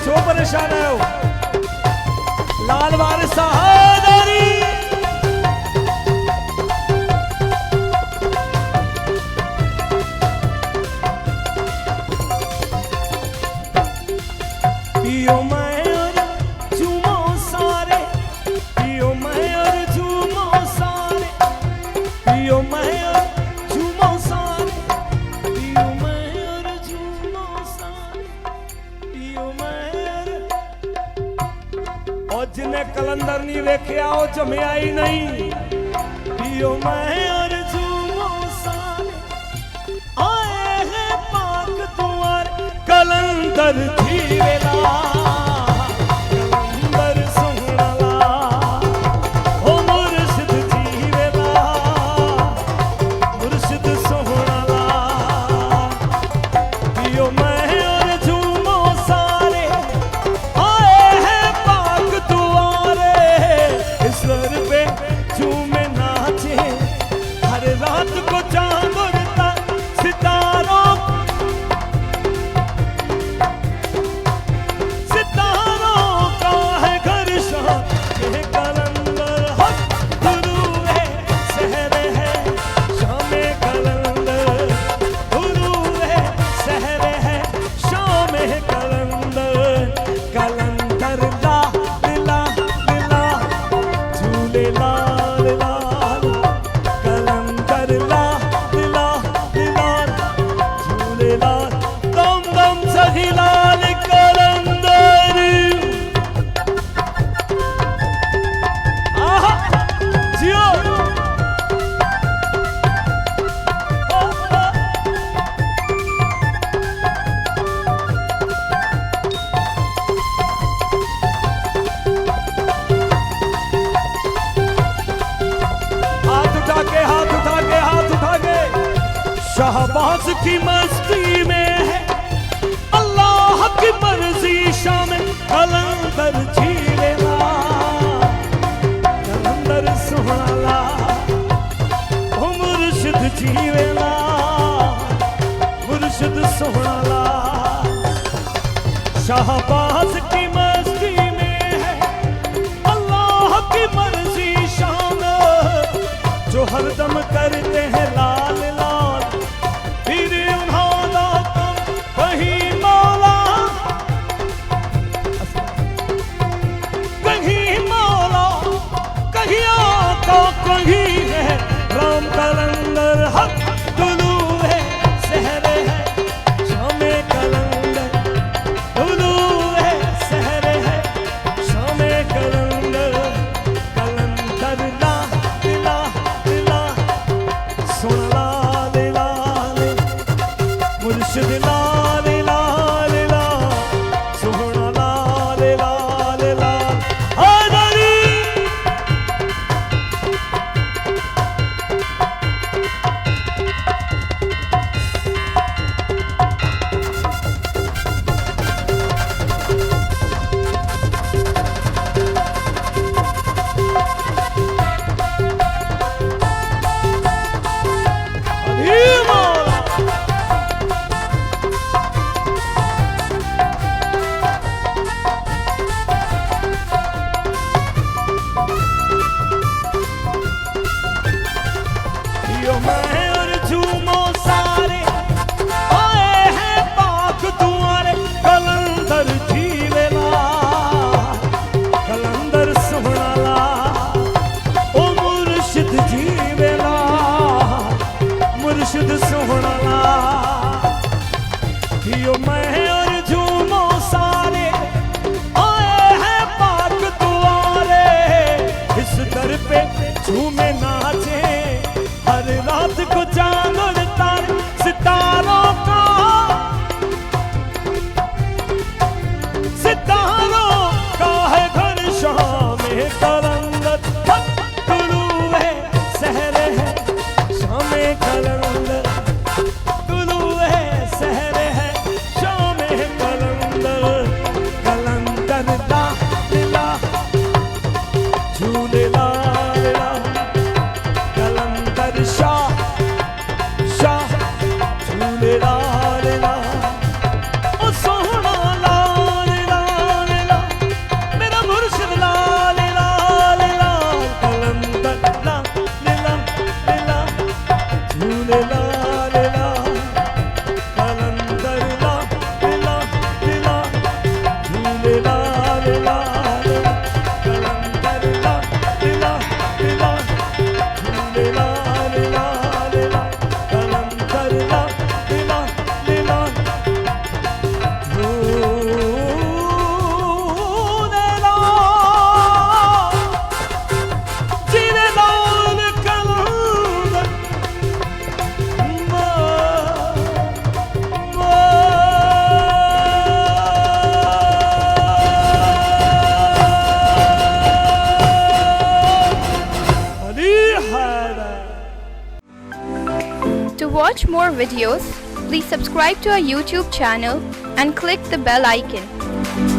छो परेशान आयो लाल वारिस सहादारी पियो मैं और झूमो सारे पियो मैं और झूमो सारे पियो मैं और झूमो सारे पियो मैं और झूमो सारे पियो मैं और जिन्हें कलंदर नहीं वेख्या वो जमया ही नहीं पियो मैं और झूमो सारे आए हैं पाक तुम्हारे कलंदर जीवेला कलंदर सुहणला ओ मुर्शिद जीवेला मुर्शिद सुहणला पियो मैं और झूमो सारे आए हैं पाक दुआरे ईश्वर पे झूमे नाचे हर रात को चांद उड़ता सितारों का है घर शाह ये कलंदर हक गुरु है शहर है शाम कलंदर गुरु है शहर है शाम कलंदर कलंदर ला ला ला झूले लाल लाल कलंदर ला ला ला झूले लाल दम दम सही लाल कलंदर आहा जियो हाथ उठा के हाथ उठा के हाथ उठा के शहबाज की मस्ती में है अल्लाह की मर्जी शामिल कलंदर झीलेला कलंदर सुहणला ओ मुर्शिद जीवेला मुर्शिद सुहणला शहबाज की मस्ती में है अल्लाह की मर्जी शामिल जो हरदम करते हैं लाल लाल फिर उन्होंने कहीं मौला कहीं मौला कहीं आका कहीं है राम कलंदर हक दुलू है शहर है शाम कलंदर दुलू है शहर है शाम कलंदर कलंदर ला ला ला सुन लाल लाल मुर्शिद लाल लाल ला सुन लाल लाल लाल हैदरी पियो मैं और झूमो सारे आए हैं पाक तुम्हारे कलंदर झीलेला कलंदर सुहणला ओ मुर्शिद जीवेला मुर्शिद सुहणला पियो मैं और झूमो सारे आए हैं पाक तुम्हारे इस दर पे झूमे नाचे हर रात को चांद उड़ता सितारों का है घर शाम कलंदर गुरु है शहर है शाम कलंदर गुरु है शहर है शाम कलंदर कलंदर ला ला झूले लाल लाल कलंदर शाह शाह झूले लाल लाल ओ सोहना लाल लाल watch more videos, please subscribe to our YouTube channel and click the bell icon.